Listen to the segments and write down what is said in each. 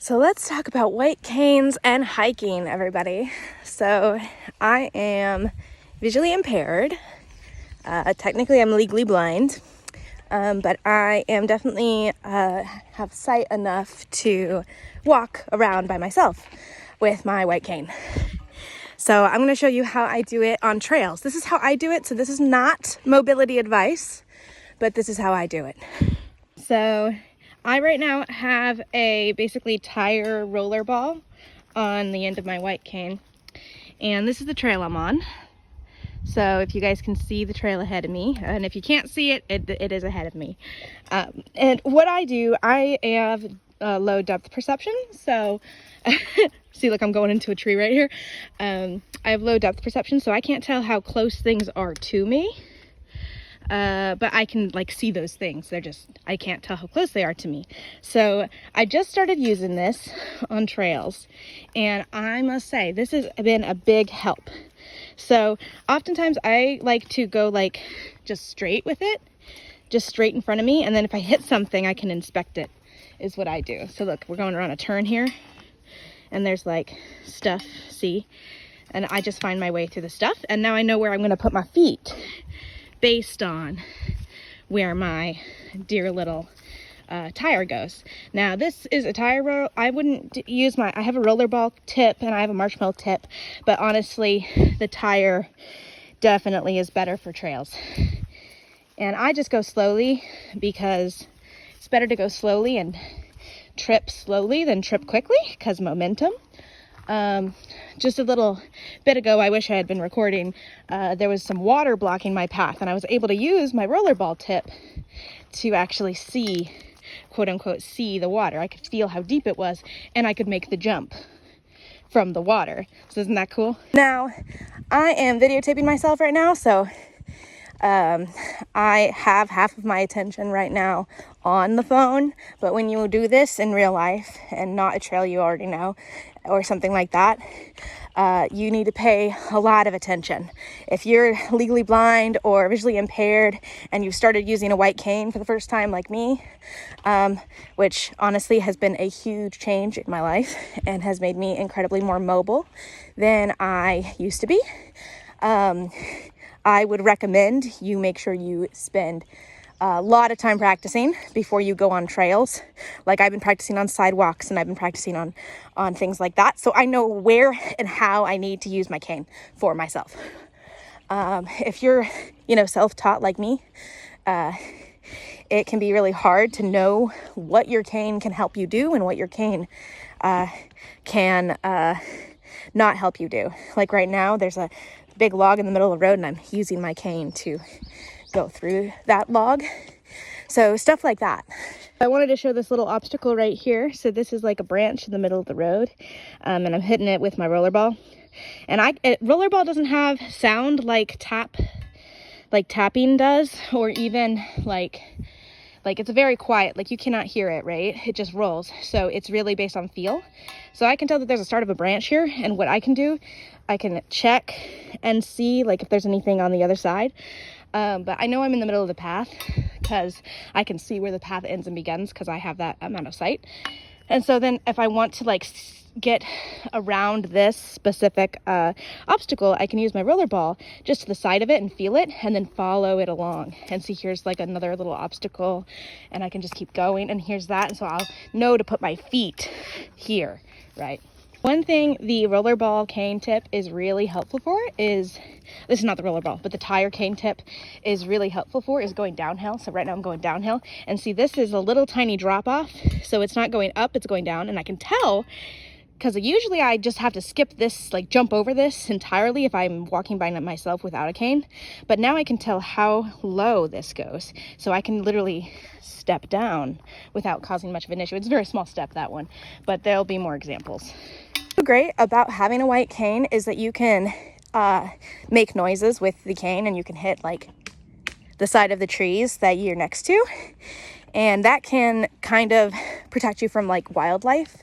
So let's talk about white canes and hiking, everybody. So I am visually impaired. Technically, I'm legally blind, but I am definitely have sight enough to walk around by myself with my white cane. So I'm going to show you how I do it on trails. This is how I do it. So this is not mobility advice, but this is how I do it. So I right now have a basically tire roller ball on the end of my white cane. And this is the trail I'm on. So if you guys can see the trail ahead of me, and if you can't see it, it is ahead of me. And what I do, I have low depth perception. So see, look, I'm going into a tree right here. I have low depth perception, so I can't tell how close things are to me. But I can like see those things. I can't tell how close they are to me. So I just started using this on trails, and I must say this has been a big help. So oftentimes I like to go like just straight with it, just straight in front of me, and then if I hit something I can inspect it, is what I do. So look, we're going around a turn here, and there's like stuff, see? And I just find my way through the stuff, and now I know where I'm gonna put my feet based on where my dear little tire goes. Now this is a tire roll. I wouldn't use I have a rollerball tip and I have a marshmallow tip, but honestly the tire definitely is better for trails. And I just go slowly because it's better to go slowly and trip slowly than trip quickly because momentum. Just a little bit ago, I wish I had been recording, there was some water blocking my path, and I was able to use my rollerball tip to actually see, quote unquote, see the water. I could feel how deep it was, and I could make the jump from the water. So isn't that cool? Now, I am videotaping myself right now, so I have half of my attention right now on the phone, but when you do this in real life and not a trail you already know or something like that, you need to pay a lot of attention. If you're legally blind or visually impaired and you started using a white cane for the first time like me, which honestly has been a huge change in my life and has made me incredibly more mobile than I used to be, I would recommend you make sure you spend a lot of time practicing before you go on trails. Like I've been practicing on sidewalks and I've been practicing on things like that. So I know where and how I need to use my cane for myself. If you're, self-taught like me, it can be really hard to know what your cane can help you do and what your cane can not help you do. Like right now, there's a big log in the middle of the road and I'm using my cane to go through that log. So stuff like that. I wanted to show this little obstacle right here. So this is like a branch in the middle of the road, and I'm hitting it with my rollerball. And rollerball doesn't have sound like tapping does, or even like it's very quiet, like you cannot hear it, right? It just rolls. So it's really based on feel. So I can tell that there's a start of a branch here, and what I can do, I can check and see like if there's anything on the other side. But I know I'm in the middle of the path because I can see where the path ends and begins because I have that amount of sight. And so then if I want to like get around this specific obstacle, I can use my rollerball just to the side of it and feel it and then follow it along. And see, here's like another little obstacle and I can just keep going, and here's that. And so I'll know to put my feet here, right? One thing the rollerball cane tip is really helpful for is, this is not the rollerball, but the tire cane tip is really helpful for is going downhill. So right now I'm going downhill, and see, this is a little tiny drop off. So it's not going up, it's going down. And I can tell because usually I just have to skip this, like jump over this entirely if I'm walking by myself without a cane. But now I can tell how low this goes. So I can literally step down without causing much of an issue. It's a very small step, that one, but there'll be more examples. What's great about having a white cane is that you can make noises with the cane, and you can hit like the side of the trees that you're next to, and that can kind of protect you from like wildlife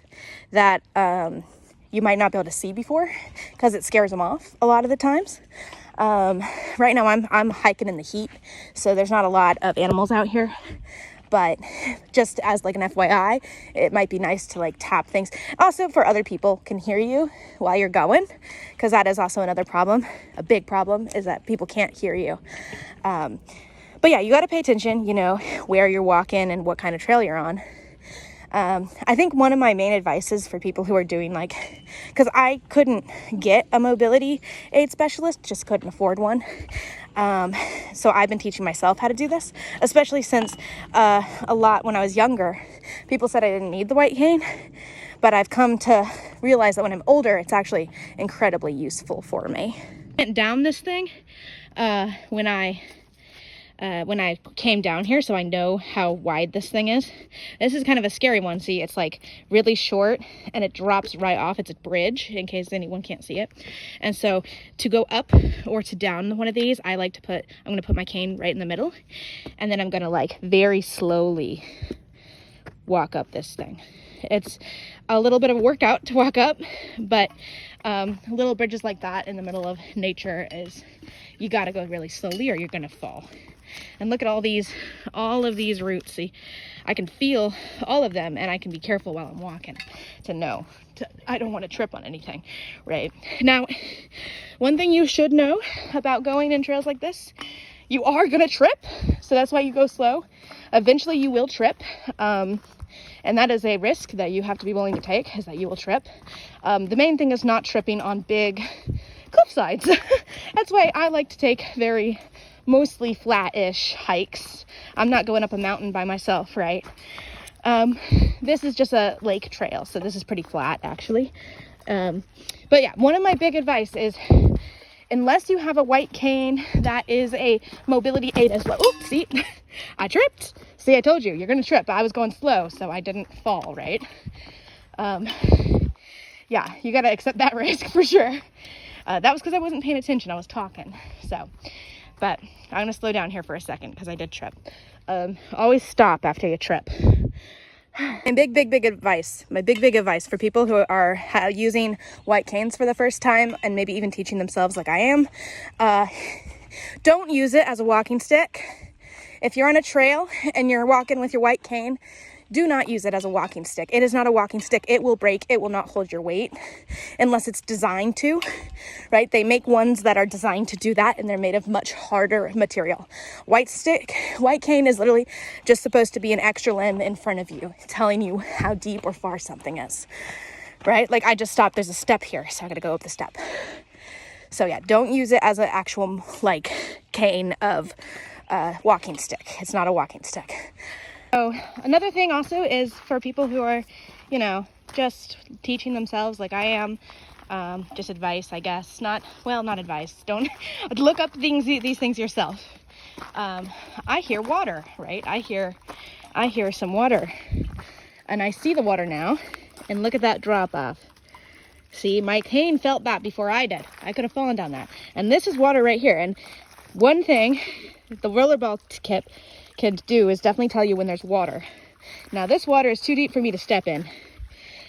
that you might not be able to see before because it scares them off a lot of the times. Right now I'm hiking in the heat, so there's not a lot of animals out here. but just as like an FYI, it might be nice to like tap things. Also for other people can hear you while you're going, because that is also another problem. A big problem is that people can't hear you. But yeah, you got to pay attention, you know, where you're walking and what kind of trail you're on. I think one of my main advices for people who are doing like, because I couldn't get a mobility aid specialist, just couldn't afford one. So I've been teaching myself how to do this, especially since a lot when I was younger, people said I didn't need the white cane, but I've come to realize that when I'm older, it's actually incredibly useful for me. I went down this thing when I came down here, so I know how wide this thing is. This is kind of a scary one. See, it's like really short and it drops right off. It's a bridge in case anyone can't see it. And so to go up or to down one of these, I like to I'm going to put my cane right in the middle, and then I'm going to like very slowly walk up this thing. It's a little bit of a workout to walk up, but little bridges like that in the middle of nature you got to go really slowly or you're going to fall. And look at all of these roots. See, I can feel all of them, and I can be careful while I'm walking I don't want to trip on anything, right? Now, one thing you should know about going in trails like this, you are going to trip. So that's why you go slow. Eventually you will trip. And that is a risk that you have to be willing to take, is that you will trip. The main thing is not tripping on big cliff sides. That's why I like to take mostly flat-ish hikes. I'm not going up a mountain by myself, right? This is just a lake trail, so this is pretty flat, actually. But yeah, one of my big advice is, unless you have a white cane that is a mobility aid as well. Oops, see, I tripped. See, I told you, you're gonna trip. I was going slow, so I didn't fall, right? Yeah, you gotta accept that risk for sure. That was because I wasn't paying attention. I was talking, so. But I'm going to slow down here for a second because I did trip. Always stop after you trip. My big advice for people who are using white canes for the first time and maybe even teaching themselves like I am, don't use it as a walking stick. If you're on a trail and you're walking with your white cane, do not use it as a walking stick. It is not a walking stick. It will break. It will not hold your weight unless it's designed to, right? They make ones that are designed to do that, and they're made of much harder material. White cane is literally just supposed to be an extra limb in front of you, telling you how deep or far something is, right? Like I just stopped. There's a step here, so I got to go up the step. So yeah, don't use it as an actual like cane of walking stick. It's not a walking stick. So another thing also is for people who are, you know, just teaching themselves like I am, just advice, I guess. Not advice. Don't look up these things yourself. I hear water, right? I hear some water, and I see the water now, and look at that drop off. See, my cane felt that before I did. I could have fallen down that. And this is water right here. And one thing the rollerball kit can do is definitely tell you when there's water. Now this water is too deep for me to step in.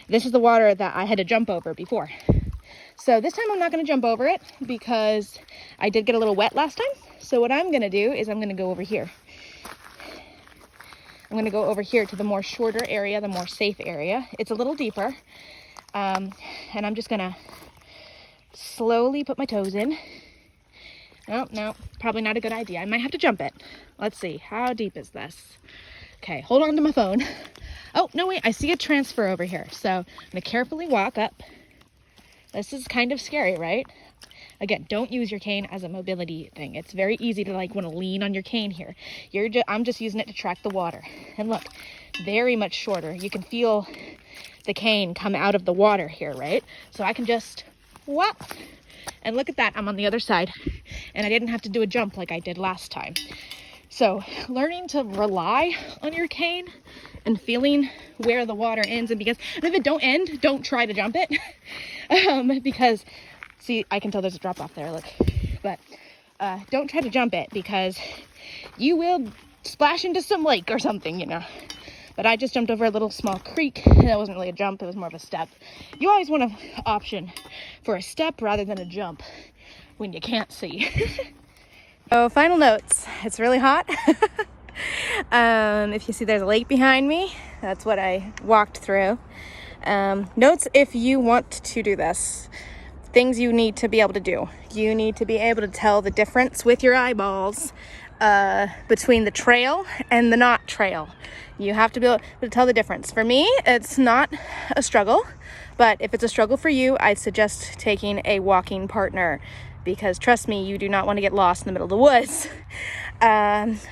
This is the water that I had to jump over before. So this time I'm not going to jump over it because I did get a little wet last time. So what I'm going to do is I'm going to go over here. I'm going to go over here to the more shorter area, the more safe area. It's a little deeper. And I'm just going to slowly put my toes in. No, probably not a good idea. I might have to jump it. Let's see. How deep is this? Okay, hold on to my phone. Oh, no, wait. I see a transfer over here. So I'm going to carefully walk up. This is kind of scary, right? Again, don't use your cane as a mobility thing. It's very easy to like want to lean on your cane here. I'm just using it to track the water. And look, very much shorter. You can feel the cane come out of the water here, right? So I can just whoop. And look at that, I'm on the other side, and I didn't have to do a jump like I did last time. So learning to rely on your cane and feeling where the water ends and if it don't end, don't try to jump it. Because, see, I can tell there's a drop off there, look. But don't try to jump it because you will splash into some lake or something, you know. But I just jumped over a little small creek. That wasn't really a jump, it was more of a step. You always want an option for a step rather than a jump when you can't see. So final notes, it's really hot. If you see there's a lake behind me, that's what I walked through. Notes if you want to do this. Things you need to be able to do. You need to be able to tell the difference with your eyeballs between the trail and the not trail. You have to be able to tell the difference. For me, it's not a struggle, but if it's a struggle for you, I'd suggest taking a walking partner, because trust me, you do not want to get lost in the middle of the woods.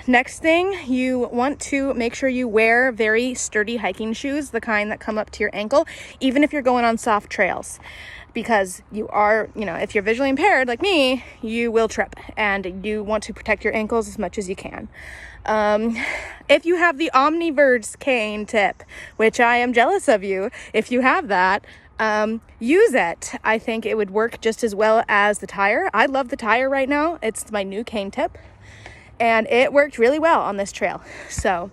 Next thing, you want to make sure you wear very sturdy hiking shoes, the kind that come up to your ankle, even if you're going on soft trails. Because you are, if you're visually impaired like me, you will trip, and you want to protect your ankles as much as you can. If you have the Omniverse cane tip, which I am jealous of you, if you have that, use it. I think it would work just as well as the tire. I love the tire right now. It's my new cane tip, and it worked really well on this trail. So,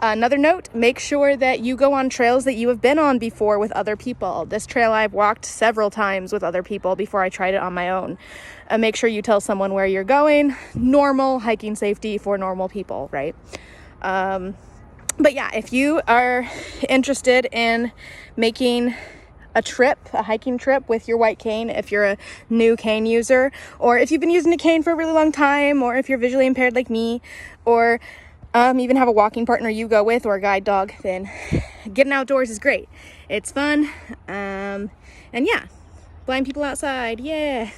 another note, make sure that you go on trails that you have been on before with other people. This trail I've walked several times with other people before I tried it on my own. Make sure you tell someone where you're going. Normal hiking safety for normal people, right? But yeah, if you are interested in making a hiking trip with your white cane, if you're a new cane user, or if you've been using a cane for a really long time, or if you're visually impaired like me, or even have a walking partner you go with, or a guide dog, then getting outdoors is great. It's fun. And yeah, blind people outside, yeah.